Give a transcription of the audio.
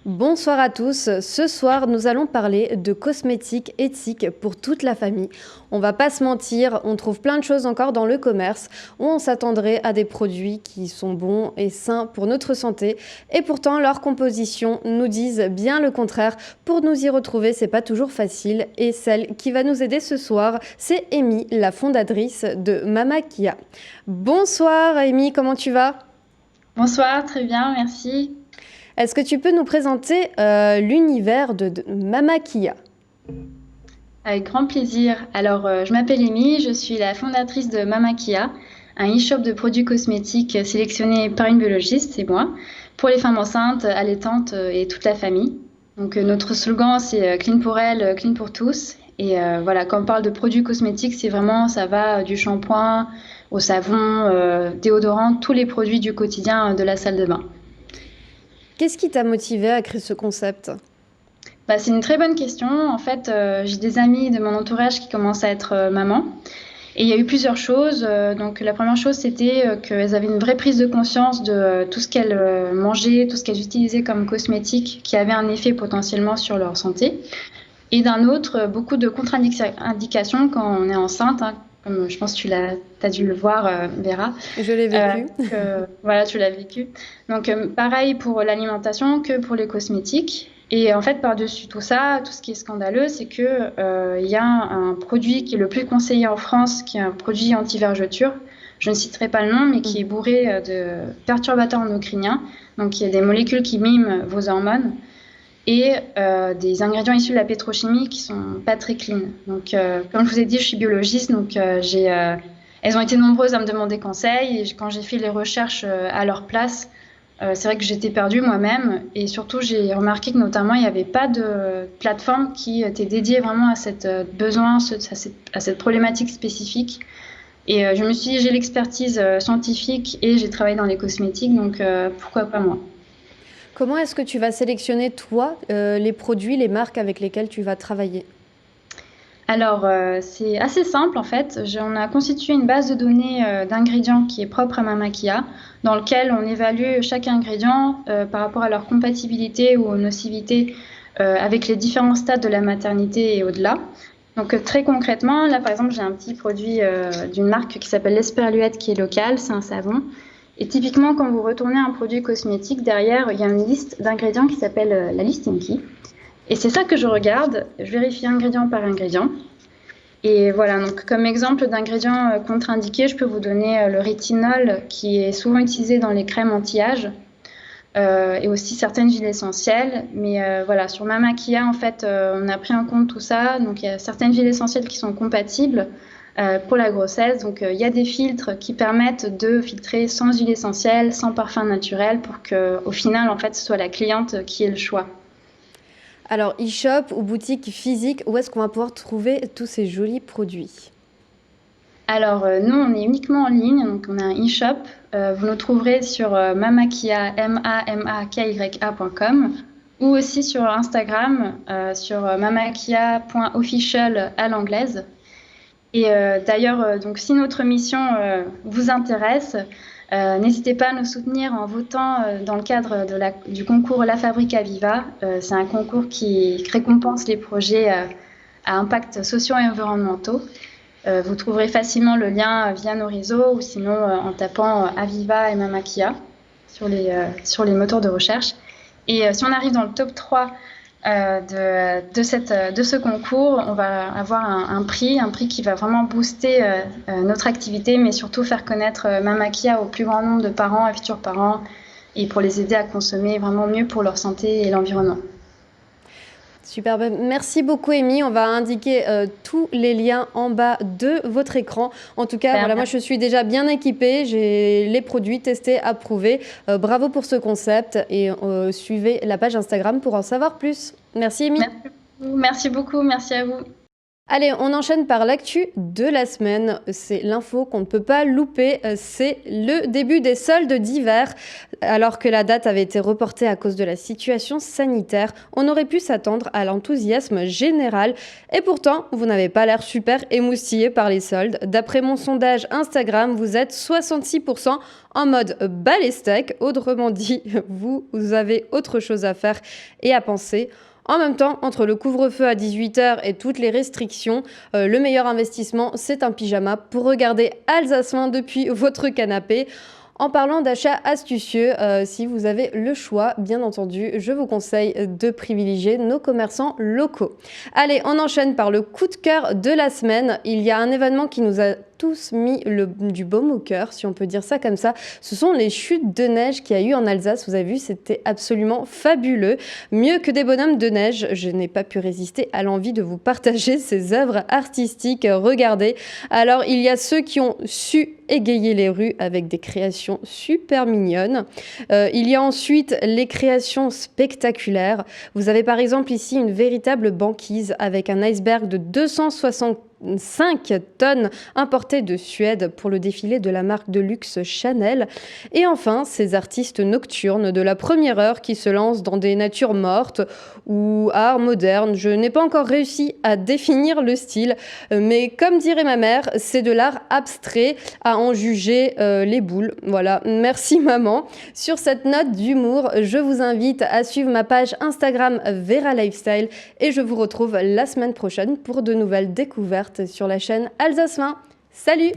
Bonsoir à tous. Ce soir, nous allons parler de cosmétiques éthiques pour toute la famille. On va pas se mentir, on trouve plein de choses encore dans le commerce où on s'attendrait à des produits qui sont bons et sains pour notre santé. Et pourtant, leurs compositions nous disent bien le contraire. Pour nous y retrouver, c'est pas toujours facile. Et celle qui va nous aider ce soir, c'est Amy, la fondatrice de Mama Kia. Bonsoir Amy, comment tu vas ? Bonsoir, très bien, merci. Est-ce que tu peux nous présenter l'univers de Mama Kia ? Avec grand plaisir. Alors, je m'appelle Amy, je suis la fondatrice de Mama Kia, un e-shop de produits cosmétiques sélectionnés par une biologiste, c'est moi, pour les femmes enceintes, allaitantes et toute la famille. Donc, notre slogan, c'est Clean pour elles, clean pour tous. Et voilà, quand on parle de produits cosmétiques, c'est vraiment, ça va du shampoing au savon, déodorant, tous les produits du quotidien de la salle de bain. Qu'est-ce qui t'a motivé à créer ce concept ? C'est une très bonne question. En fait, j'ai des amis de mon entourage qui commencent à être mamans. Et il y a eu plusieurs choses. Donc, la première chose, c'était qu'elles avaient une vraie prise de conscience de tout ce qu'elles mangeaient, tout ce qu'elles utilisaient comme cosmétiques qui avait un effet potentiellement sur leur santé. Et d'un autre, beaucoup de contre-indications quand on est enceinte, hein, comme je pense que tu as dû le voir, Vera. Je l'ai vécu. Voilà, tu l'as vécu. Donc, pareil pour l'alimentation que pour les cosmétiques. Et en fait, par-dessus tout ça, tout ce qui est scandaleux, c'est que y a un produit qui est le plus conseillé en France, qui est un produit anti-vergeture. Je ne citerai pas le nom, mais qui est bourré de perturbateurs endocriniens. Donc, il y a des molécules qui miment vos hormones et des ingrédients issus de la pétrochimie qui sont pas très clean. Donc, comme je vous ai dit, je suis biologiste, donc elles ont été nombreuses à me demander conseil. Et quand j'ai fait les recherches à leur place, c'est vrai que j'étais perdue moi-même. Et surtout, j'ai remarqué que notamment, il n'y avait pas de plateforme qui était dédiée vraiment à cette besoin, à cette problématique spécifique. Et je me suis dit, j'ai l'expertise scientifique et j'ai travaillé dans les cosmétiques, donc pourquoi pas moi ? Comment est-ce que tu vas sélectionner, toi, les produits, les marques avec lesquelles tu vas travailler ? Alors, c'est assez simple en fait. On a constitué une base de données d'ingrédients qui est propre à Mama Kia, dans lequel on évalue chaque ingrédient par rapport à leur compatibilité ou nocivité avec les différents stades de la maternité et au-delà. Donc, très concrètement, là par exemple, j'ai un petit produit d'une marque qui s'appelle l'Esperluette qui est locale, c'est un savon. Et typiquement, quand vous retournez un produit cosmétique, derrière, il y a une liste d'ingrédients qui s'appelle la listing key. Et c'est ça que je regarde, je vérifie ingrédient par ingrédient. Et voilà, donc comme exemple d'ingrédients contre-indiqués, je peux vous donner le rétinol qui est souvent utilisé dans les crèmes anti-âge et aussi certaines huiles essentielles. Mais voilà, sur Mama Kia, en fait, on a pris en compte tout ça. Donc il y a certaines huiles essentielles qui sont compatibles pour la grossesse. Donc il y a des filtres qui permettent de filtrer sans huile essentielle, sans parfum naturel pour qu'au final, en fait, ce soit la cliente qui ait le choix. Alors, e-shop ou boutique physique, où est-ce qu'on va pouvoir trouver tous ces jolis produits ? Alors, nous, on est uniquement en ligne, donc on a un e-shop. Vous nous trouverez sur mamakia, mamakia.com ou aussi sur Instagram, sur mamakia.official à l'anglaise. Et d'ailleurs, donc, si notre mission vous intéresse, n'hésitez pas à nous soutenir en votant dans le cadre du concours La Fabrique à Viva. C'est un concours qui récompense les projets à impact sociaux et environnementaux. Vous trouverez facilement le lien via nos réseaux ou sinon en tapant Aviva et Mama Kia sur les moteurs de recherche. Et si on arrive dans le top 3 de ce concours, on va avoir un prix qui va vraiment booster notre activité, mais surtout faire connaître Mama Kia au plus grand nombre de parents et futurs parents et pour les aider à consommer vraiment mieux pour leur santé et l'environnement. Super, merci beaucoup Amy. On va indiquer tous les liens en bas de votre écran. En tout cas, voilà, moi je suis déjà bien équipée, j'ai les produits testés, approuvés. Bravo pour ce concept et suivez la page Instagram pour en savoir plus. Merci Amy. Merci beaucoup, merci à vous. Allez, on enchaîne par l'actu de la semaine. C'est l'info qu'on ne peut pas louper. C'est le début des soldes d'hiver. Alors que la date avait été reportée à cause de la situation sanitaire, on aurait pu s'attendre à l'enthousiasme général. Et pourtant, vous n'avez pas l'air super émoustillé par les soldes. D'après mon sondage Instagram, vous êtes 66% en mode bas les steaks. Autrement dit, vous avez autre chose à faire et à penser. En même temps, entre le couvre-feu à 18 h et toutes les restrictions, le meilleur investissement, c'est un pyjama pour regarder Alsace depuis votre canapé. En parlant d'achats astucieux, si vous avez le choix, bien entendu, je vous conseille de privilégier nos commerçants locaux. Allez, on enchaîne par le coup de cœur de la semaine. Il y a un événement qui nous a tous mis du baume au cœur, si on peut dire ça comme ça. Ce sont les chutes de neige qu'il y a eu en Alsace. Vous avez vu, c'était absolument fabuleux. Mieux que des bonhommes de neige, je n'ai pas pu résister à l'envie de vous partager ces œuvres artistiques. Regardez. Alors, il y a ceux qui ont su égayer les rues avec des créations super mignonnes. Il y a ensuite les créations spectaculaires. Vous avez par exemple ici une véritable banquise avec un iceberg de 265 tonnes importées de Suède pour le défilé de la marque de luxe Chanel. Et enfin, ces artistes nocturnes de la première heure qui se lancent dans des natures mortes ou art moderne. Je n'ai pas encore réussi à définir le style, mais comme dirait ma mère, c'est de l'art abstrait, à en juger les boules. Voilà, merci maman. Sur cette note d'humour, je vous invite à suivre ma page Instagram Vera Lifestyle et je vous retrouve la semaine prochaine pour de nouvelles découvertes sur la chaîne Alsace 20. Salut!